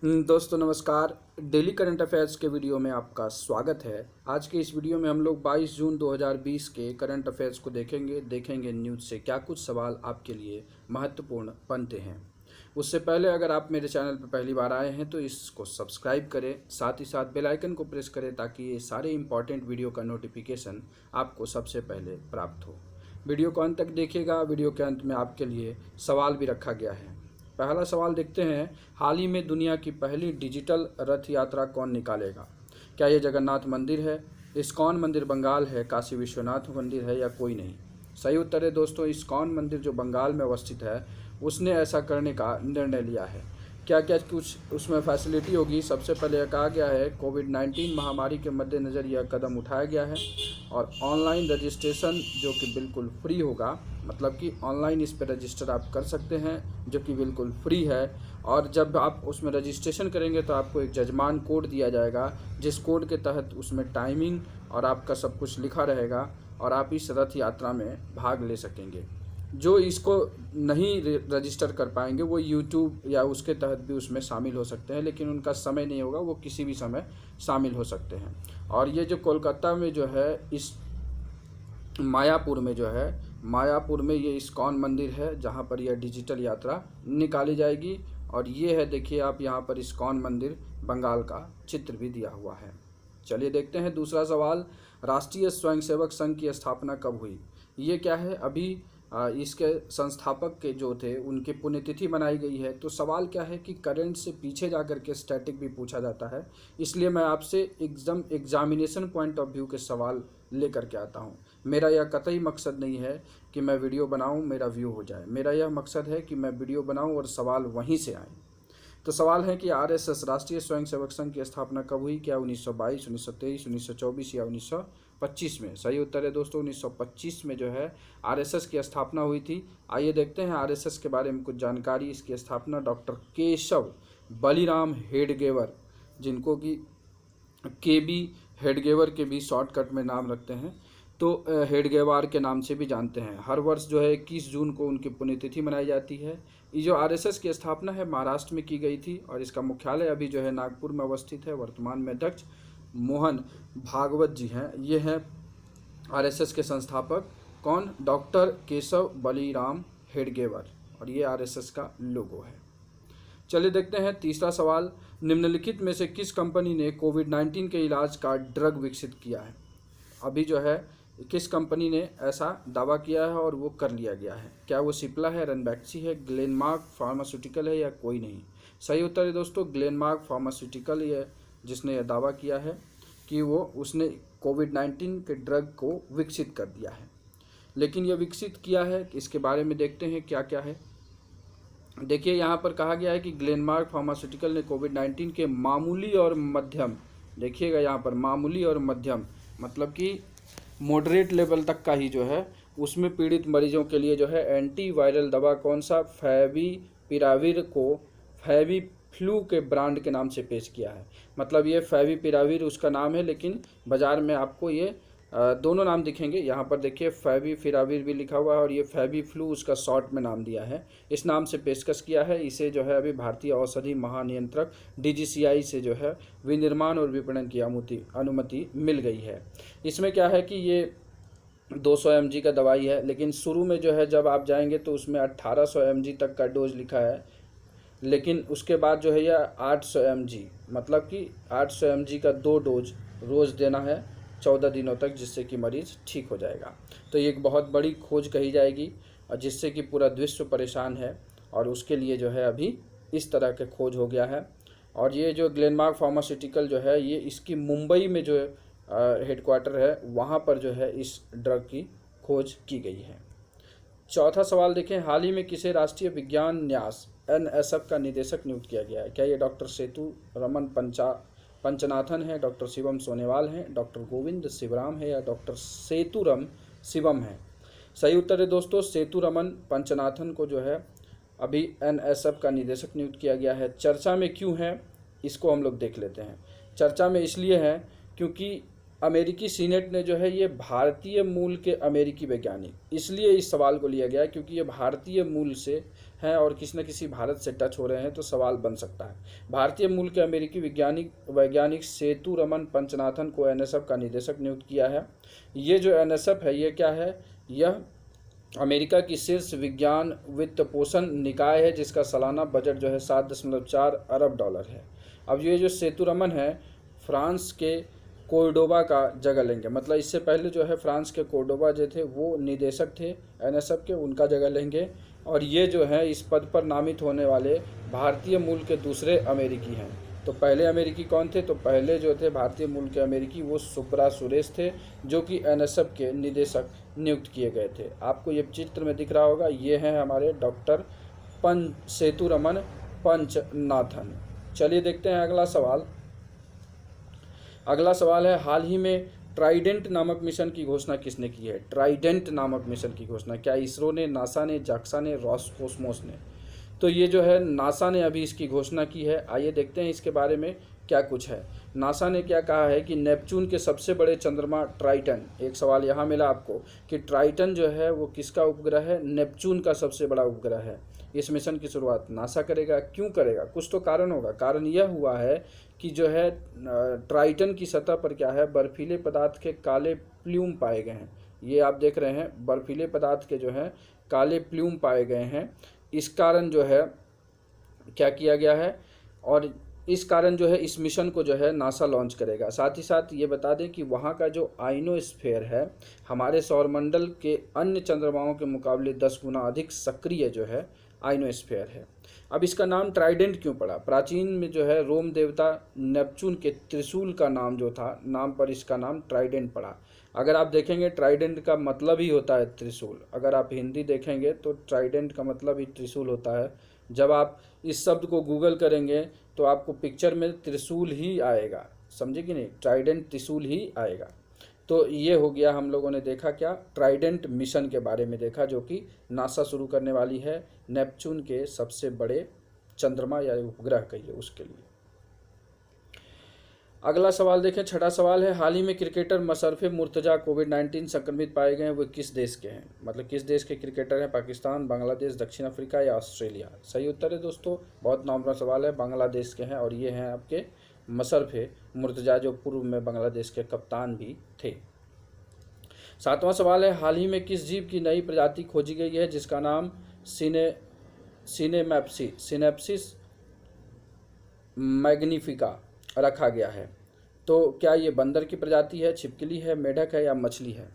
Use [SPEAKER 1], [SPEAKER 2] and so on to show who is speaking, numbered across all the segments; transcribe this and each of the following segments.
[SPEAKER 1] दोस्तों नमस्कार। Daily current affairs के वीडियो में आपका स्वागत है। आज के इस वीडियो में हम लोग 22 जून 2020 के करंट अफेयर्स को देखेंगे न्यूज़ से क्या कुछ सवाल आपके लिए महत्वपूर्ण बनते हैं। उससे पहले अगर आप मेरे चैनल पर पहली बार आए हैं तो इसको सब्सक्राइब करें, साथ ही साथ बेल आइकन को प्रेस करें ताकि ये सारे इंपॉर्टेंट वीडियो का नोटिफिकेशन आपको सबसे पहले प्राप्त हो। वीडियो को अंत तक देखिएगा। वीडियो के अंत में आपके लिए सवाल भी रखा गया है। पहला सवाल देखते हैं, हाल ही में दुनिया की पहली डिजिटल रथ यात्रा कौन निकालेगा? क्या ये जगन्नाथ मंदिर है, इस्कॉन मंदिर बंगाल है, काशी विश्वनाथ मंदिर है या कोई नहीं? सही उत्तर है दोस्तों, इस्कॉन मंदिर जो बंगाल में अवस्थित है उसने ऐसा करने का निर्णय लिया है। क्या क्या कुछ उसमें फैसिलिटी होगी? सबसे पहले यह कहा गया है कोविड-19 महामारी के मद्देनज़र यह कदम उठाया गया है और ऑनलाइन रजिस्ट्रेशन जो कि बिल्कुल फ्री होगा, मतलब कि ऑनलाइन इस पर रजिस्टर आप कर सकते हैं जो कि बिल्कुल फ्री है। और जब आप उसमें रजिस्ट्रेशन करेंगे तो आपको एक जजमान कोड दिया जाएगा, जिस कोड के तहत उसमें टाइमिंग और आपका सब कुछ लिखा रहेगा और आप इस रथ यात्रा में भाग ले सकेंगे। जो इसको नहीं रजिस्टर कर पाएंगे वो यूट्यूब या उसके तहत भी उसमें शामिल हो सकते हैं, लेकिन उनका समय नहीं होगा, वो किसी भी समय शामिल हो सकते हैं। और ये जो कोलकाता में जो है इस मायापुर में ये इस्कॉन मंदिर है जहाँ पर यह डिजिटल यात्रा निकाली जाएगी। और ये है, देखिए आप यहाँ पर इस्कॉन मंदिर बंगाल का चित्र भी दिया हुआ है। चलिए देखते हैं दूसरा सवाल, राष्ट्रीय स्वयंसेवक संघ की स्थापना कब हुई? ये क्या है, अभी इसके संस्थापक के जो थे उनकी पुण्यतिथि मनाई गई है। तो सवाल क्या है कि करंट से पीछे जा कर के स्टैटिक भी पूछा जाता है, इसलिए मैं आपसे एकदम एग्जामिनेशन पॉइंट ऑफ व्यू के सवाल लेकर के आता हूँ। मेरा यह कतई मकसद नहीं है कि मैं वीडियो बनाऊँ मेरा व्यू हो जाए, मेरा यह मकसद है कि मैं वीडियो बनाऊँ और सवाल वहीं से आएँ। तो सवाल है कि आरएसएस राष्ट्रीय स्वयंसेवक संघ की स्थापना कब हुई? क्या 1922, 1923, 1924 या 1925 में? सही उत्तर है दोस्तों, 1925 में जो है आरएसएस की स्थापना हुई थी। आइए देखते हैं आरएसएस के बारे में कुछ जानकारी। इसकी स्थापना डॉक्टर केशव बलिराम हेडगेवर, जिनको कि केबी हेडगेवर के भी शॉर्टकट में नाम रखते हैं, तो हेडगेवार के नाम से भी जानते हैं। हर वर्ष जो है 21 जून को उनकी पुण्यतिथि मनाई जाती है। ये जो आरएसएस की स्थापना है महाराष्ट्र में की गई थी और इसका मुख्यालय अभी जो है नागपुर में अवस्थित है। वर्तमान में अध्यक्ष मोहन भागवत जी हैं। ये हैं आरएसएस के संस्थापक। कौन? डॉक्टर केशव बलिराम हेडगेवर, और ये आरएसएस का लोगो है। चलिए देखते हैं तीसरा सवाल, निम्नलिखित में से किस कंपनी ने कोविड-19 के इलाज का ड्रग विकसित किया है? अभी जो है किस कंपनी ने ऐसा दावा किया है और वो कर लिया गया है? क्या वो सिप्ला है, रनबैक्सी है, ग्लेनमार्क फार्मास्यूटिकल है या कोई नहीं? सही उत्तर है दोस्तों, ग्लेनमार्क फार्मास्यूटिकल ये जिसने यह दावा किया है कि वो उसने कोविड-19 के ड्रग को विकसित कर दिया है। लेकिन यह विकसित किया है, इसके बारे में देखते हैं क्या क्या है। देखिए यहाँ पर कहा गया है कि ग्लेनमार्क फार्मास्यूटिकल ने कोविड-19 के मामूली और मध्यम, देखिएगा यहाँ पर मामूली और मध्यम मतलब कि मॉडरेट लेवल तक का ही जो है उसमें पीड़ित मरीजों के लिए जो है एंटीवायरल दवा कौन सा फैविपिराविर को फैविफ्लू के ब्रांड के नाम से पेश किया है। मतलब ये फैविपिराविर उसका नाम है, लेकिन बाज़ार में आपको ये दोनों नाम दिखेंगे। यहाँ पर देखिए फैविपिराविर भी लिखा हुआ है और ये फैविफ्लू उसका शॉर्ट में नाम दिया है। इस नाम से पेशकश किया है। इसे जो है अभी भारतीय औषधि महानियंत्रक DGCI से जो है विनिर्माण और विपणन की अनुमति मिल गई है। इसमें क्या है कि ये 200 mg का दवाई है, लेकिन शुरू में जो है जब आप जाएंगे तो उसमें 1800 mg तक का डोज लिखा है, लेकिन उसके बाद जो है यह 800 mg मतलब कि 800 mg का 2 डोज रोज़ देना है 14 दिनों तक, जिससे कि मरीज़ ठीक हो जाएगा। तो ये एक बहुत बड़ी खोज कही जाएगी और जिससे कि पूरा विश्व परेशान है, और उसके लिए जो है अभी इस तरह के खोज हो गया है। और ये जो ग्लेनमार्क फार्मास्यूटिकल जो है ये इसकी मुंबई में जो हेडक्वार्टर है वहाँ पर जो है इस ड्रग की खोज की गई है। चौथा सवाल देखें, हाल ही में किसे राष्ट्रीय विज्ञान न्यास NSF का निदेशक नियुक्त किया गया है? क्या ये डॉक्टर सेतु रमन पंचनाथन है, डॉक्टर शिवम सोनेवाल हैं, डॉक्टर गोविंद शिवराम है या डॉक्टर सेतुरम शिवम है? सही उत्तर है दोस्तों, सेतुरमन पंचनाथन को जो है अभी NSF का निदेशक नियुक्त किया गया है। चर्चा में क्यों है इसको हम लोग देख लेते हैं। चर्चा में इसलिए है क्योंकि अमेरिकी सीनेट ने जो है ये भारतीय मूल के अमेरिकी वैज्ञानिक, इसलिए इस सवाल को लिया गया है क्योंकि ये भारतीय मूल से हैं और किसी न किसी भारत से टच हो रहे हैं, तो सवाल बन सकता है। भारतीय मूल के अमेरिकी वैज्ञानिक सेतु रमन पंचनाथन को एनएसएफ का निदेशक नियुक्त किया है। ये जो एनएसएफ है ये क्या है, यह अमेरिका की शीर्ष विज्ञान वित्त पोषण निकाय है जिसका सालाना बजट जो है 7.4 अरब डॉलर है। अब ये जो सेतुरमन है फ्रांस के कोर्डोबा का जगह लेंगे, मतलब इससे पहले जो है फ्रांस के कोर्डोबा जो थे वो निदेशक थे एनएसएफ के, उनका जगह लेंगे। और ये जो है इस पद पर नामित होने वाले भारतीय मूल के दूसरे अमेरिकी हैं। तो पहले अमेरिकी कौन थे, तो पहले जो थे भारतीय मूल के अमेरिकी वो सुब्रा सुरेश थे जो कि एनएसएफ के निदेशक नियुक्त किए गए थे। आपको ये चित्र में दिख रहा होगा, ये हैं हमारे डॉक्टर सेतुरमन पंचनाथन। चलिए देखते हैं अगला सवाल। अगला सवाल है, हाल ही में ट्राइडेंट नामक मिशन की घोषणा किसने की है? ट्राइडेंट नामक मिशन की घोषणा क्या इसरो ने, नासा ने, जाक्सा ने, रॉसकोस्मोस ने? तो ये जो है नासा ने अभी इसकी घोषणा की है। आइए देखते हैं इसके बारे में क्या कुछ है। नासा ने क्या कहा है कि नेपच्यून के सबसे बड़े चंद्रमा ट्राइटन, एक सवाल यहाँ मिला आपको कि ट्राइटन जो है वो किसका उपग्रह है? नेपच्यून का सबसे बड़ा उपग्रह है। इस मिशन की शुरुआत नासा करेगा। क्यों करेगा? कुछ तो कारण होगा। कारण यह हुआ है कि जो है ट्राइटन की सतह पर क्या है, बर्फीले पदार्थ के काले प्ल्यूम पाए गए हैं। ये आप देख रहे हैं बर्फीले पदार्थ के जो है काले प्ल्यूम पाए गए हैं। इस कारण जो है क्या किया गया है, और इस कारण जो है इस मिशन को जो है नासा लॉन्च करेगा। साथ ही साथ ये बता दें कि वहाँ का जो आइनोस्फीयर है हमारे सौरमंडल के अन्य चंद्रमाओं के मुकाबले 10 गुना अधिक सक्रिय जो है आइनोस्फीयर है। अब इसका नाम ट्राइडेंट क्यों पड़ा? प्राचीन में जो है रोम देवता नेपच्यून के त्रिशूल का नाम जो था, नाम पर इसका नाम ट्राइडेंट पड़ा। अगर आप देखेंगे ट्राइडेंट का मतलब ही होता है त्रिशूल। अगर आप हिंदी देखेंगे तो ट्राइडेंट का मतलब ही त्रिशूल होता है। जब आप इस शब्द को गूगल करेंगे तो आपको पिक्चर में त्रिशूल ही आएगा, समझे कि नहीं? ट्राइडेंट त्रिशूल ही आएगा। तो ये हो गया, हम लोगों ने देखा क्या, ट्राइडेंट मिशन के बारे में देखा जो कि नासा शुरू करने वाली है नेपच्यून के सबसे बड़े चंद्रमा या उपग्रह कहिए उसके लिए। अगला सवाल देखें, छठा सवाल है, हाल ही में क्रिकेटर मशरफे मुर्तजा कोविड-19 संक्रमित पाए गए हैं, वो किस देश के हैं? मतलब किस देश के क्रिकेटर हैं? पाकिस्तान, बांग्लादेश, दक्षिण अफ्रीका या ऑस्ट्रेलिया? सही उत्तर है दोस्तों, बहुत नॉर्मल सवाल है, बांग्लादेश के हैं और ये हैं आपके मशरफे मुर्तजा जो पूर्व में बांग्लादेश के कप्तान भी थे। सातवां सवाल है, हाल ही में किस जीव की नई प्रजाति खोजी गई है जिसका नाम सिनेप्सिस मैग्निफिका रखा गया है? तो क्या ये बंदर की प्रजाति है, छिपकली है, मेढक है या मछली है?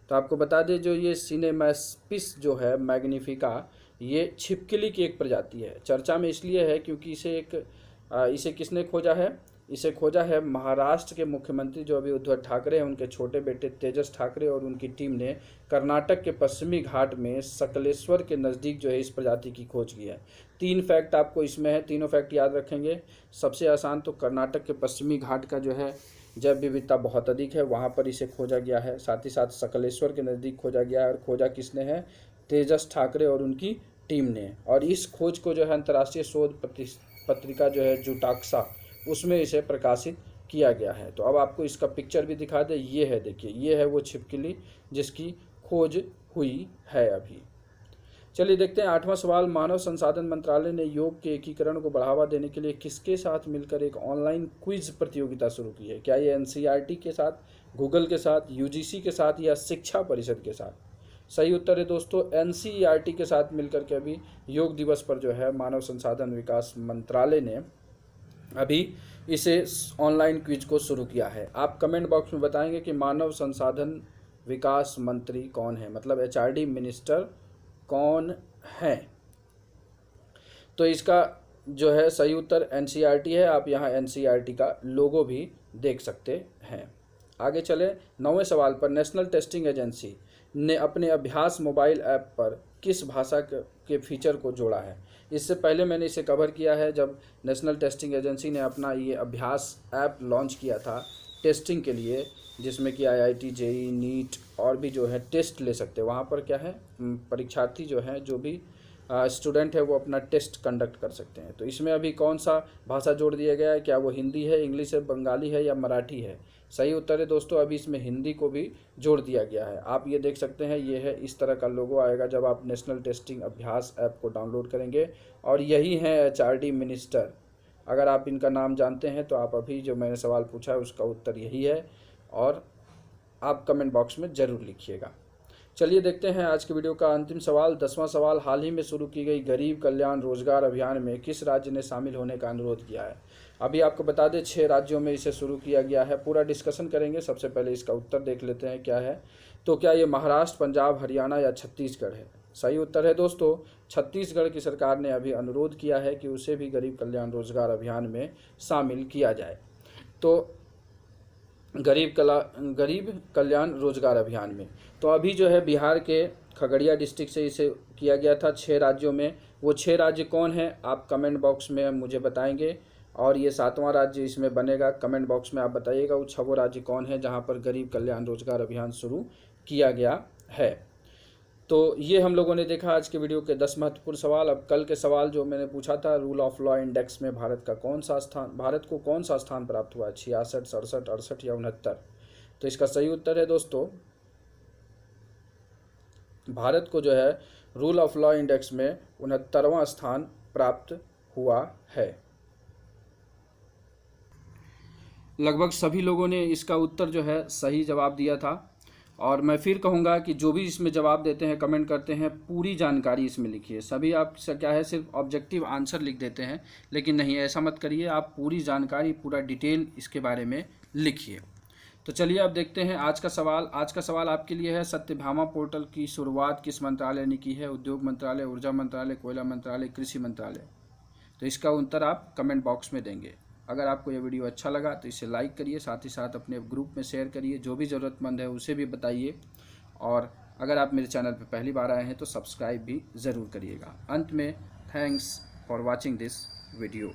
[SPEAKER 1] तो आपको बता दें जो ये सिनेमैस्पिस जो है मैग्निफिका, ये छिपकली की एक प्रजाति है। चर्चा में इसलिए है क्योंकि इसे किसने खोजा है? इसे खोजा है महाराष्ट्र के मुख्यमंत्री जो अभी उद्धव ठाकरे हैं, उनके छोटे बेटे तेजस ठाकरे और उनकी टीम ने कर्नाटक के पश्चिमी घाट में सकलेश्वर के नज़दीक जो है इस प्रजाति की खोज की है। 3 फैक्ट आपको इसमें है, तीनों फैक्ट याद रखेंगे। सबसे आसान तो कर्नाटक के पश्चिमी घाट का जो है जैव विविधता बहुत अधिक है, वहाँ पर इसे खोजा गया है। साथ ही साथ सकलेश्वर के नज़दीक खोजा गया है और खोजा किसने है? तेजस ठाकरे और उनकी टीम ने। और इस खोज को जो है अंतर्राष्ट्रीय शोध पत्रिका जो है जुटाक्सा, उसमें इसे प्रकाशित किया गया है। तो अब आपको इसका पिक्चर भी दिखा दे, ये है, देखिए ये है वो छिपकली जिसकी खोज हुई है अभी। चलिए देखते हैं 8वां सवाल, मानव संसाधन मंत्रालय ने योग के एकीकरण को बढ़ावा देने के लिए किसके साथ मिलकर एक ऑनलाइन क्विज प्रतियोगिता शुरू की है? क्या ये एनसीईआरटी के साथ, गूगल के साथ, यूजीसी के साथ या शिक्षा परिषद के साथ? सही उत्तर है दोस्तों, एनसीईआरटी के साथ मिलकर के अभी योग दिवस पर जो है मानव संसाधन विकास मंत्रालय ने अभी इसे ऑनलाइन क्विज को शुरू किया है। आप कमेंट बॉक्स में बताएंगे कि मानव संसाधन विकास मंत्री कौन है, मतलब एचआरडी मिनिस्टर कौन है? तो इसका जो है सही उत्तर एनसीईआरटी है। आप यहाँ एनसीईआरटी का लोगो भी देख सकते हैं। आगे चले 9वें सवाल पर, नेशनल टेस्टिंग एजेंसी ने अपने अभ्यास मोबाइल ऐप पर किस भाषा के फीचर को जोड़ा है? इससे पहले मैंने इसे कवर किया है जब नेशनल टेस्टिंग एजेंसी ने अपना ये अभ्यास ऐप लॉन्च किया था टेस्टिंग के लिए, जिसमें कि आईआईटी, जेईई, नीट और भी जो है टेस्ट ले सकते हैं। वहाँ पर क्या है, परीक्षार्थी जो हैं जो भी स्टूडेंट है वो अपना टेस्ट कंडक्ट कर सकते हैं। तो इसमें अभी कौन सा भाषा जोड़ दिया गया है, क्या वो हिंदी है, इंग्लिश है, बंगाली है या मराठी है? सही उत्तर है दोस्तों, अभी इसमें हिंदी को भी जोड़ दिया गया है। आप ये देख सकते हैं, ये है इस तरह का लोगो आएगा जब आप नेशनल टेस्टिंग अभ्यास ऐप को डाउनलोड करेंगे। और यही है HRD मिनिस्टर। अगर आप इनका नाम जानते हैं तो आप अभी जो मैंने सवाल पूछा है उसका उत्तर यही है, और आप कमेंट बॉक्स में ज़रूर लिखिएगा। चलिए देखते हैं आज के वीडियो का अंतिम सवाल। 10वां सवाल, हाल ही में शुरू की गई गरीब कल्याण रोजगार अभियान में किस राज्य ने शामिल होने का अनुरोध किया है? अभी आपको बता दें 6 राज्यों में इसे शुरू किया गया है। पूरा डिस्कशन करेंगे। सबसे पहले इसका उत्तर देख लेते हैं क्या है। तो क्या ये महाराष्ट्र, पंजाब, हरियाणा या छत्तीसगढ़ है? सही उत्तर है दोस्तों, छत्तीसगढ़ की सरकार ने अभी अनुरोध किया है कि उसे भी गरीब कल्याण रोजगार अभियान में शामिल किया जाए। तो गरीब कल्याण रोजगार अभियान में तो अभी जो है बिहार के खगड़िया डिस्ट्रिक्ट से इसे किया गया था 6 राज्यों में। वो 6 राज्य कौन हैं आप कमेंट बॉक्स में मुझे बताएंगे, और ये 7वां राज्य इसमें बनेगा। कमेंट बॉक्स में आप बताइएगा वो 6 राज्य कौन है जहां पर गरीब कल्याण रोजगार अभियान शुरू किया गया है। तो ये हम लोगों ने देखा आज के वीडियो के 10 महत्वपूर्ण सवाल। अब कल के सवाल जो मैंने पूछा था, रूल ऑफ लॉ इंडेक्स में भारत को कौन सा स्थान प्राप्त हुआ? 66, 67, 68 या 69? तो इसका सही उत्तर है दोस्तों, भारत को जो है रूल ऑफ लॉ इंडेक्स में 69वां स्थान प्राप्त हुआ है। लगभग सभी लोगों ने इसका उत्तर जो है सही जवाब दिया था। और मैं फिर कहूँगा कि जो भी इसमें जवाब देते हैं, कमेंट करते हैं, पूरी जानकारी इसमें लिखिए। सभी आपसे क्या है सिर्फ ऑब्जेक्टिव आंसर लिख देते हैं, लेकिन नहीं, ऐसा मत करिए। आप पूरी जानकारी, पूरा डिटेल इसके बारे में लिखिए। तो चलिए अब देखते हैं आज का सवाल। आज का सवाल आपके लिए है, सत्यभामा पोर्टल की शुरुआत किस मंत्रालय ने की है? उद्योग मंत्रालय, ऊर्जा मंत्रालय, कोयला मंत्रालय, कृषि मंत्रालय? तो इसका उत्तर आप कमेंट बॉक्स में देंगे। अगर आपको यह वीडियो अच्छा लगा तो इसे लाइक करिए, साथ ही साथ अपने ग्रुप में शेयर करिए। जो भी ज़रूरतमंद है उसे भी बताइए। और अगर आप मेरे चैनल पर पहली बार आए हैं तो सब्सक्राइब भी ज़रूर करिएगा। अंत में thanks for watching this video.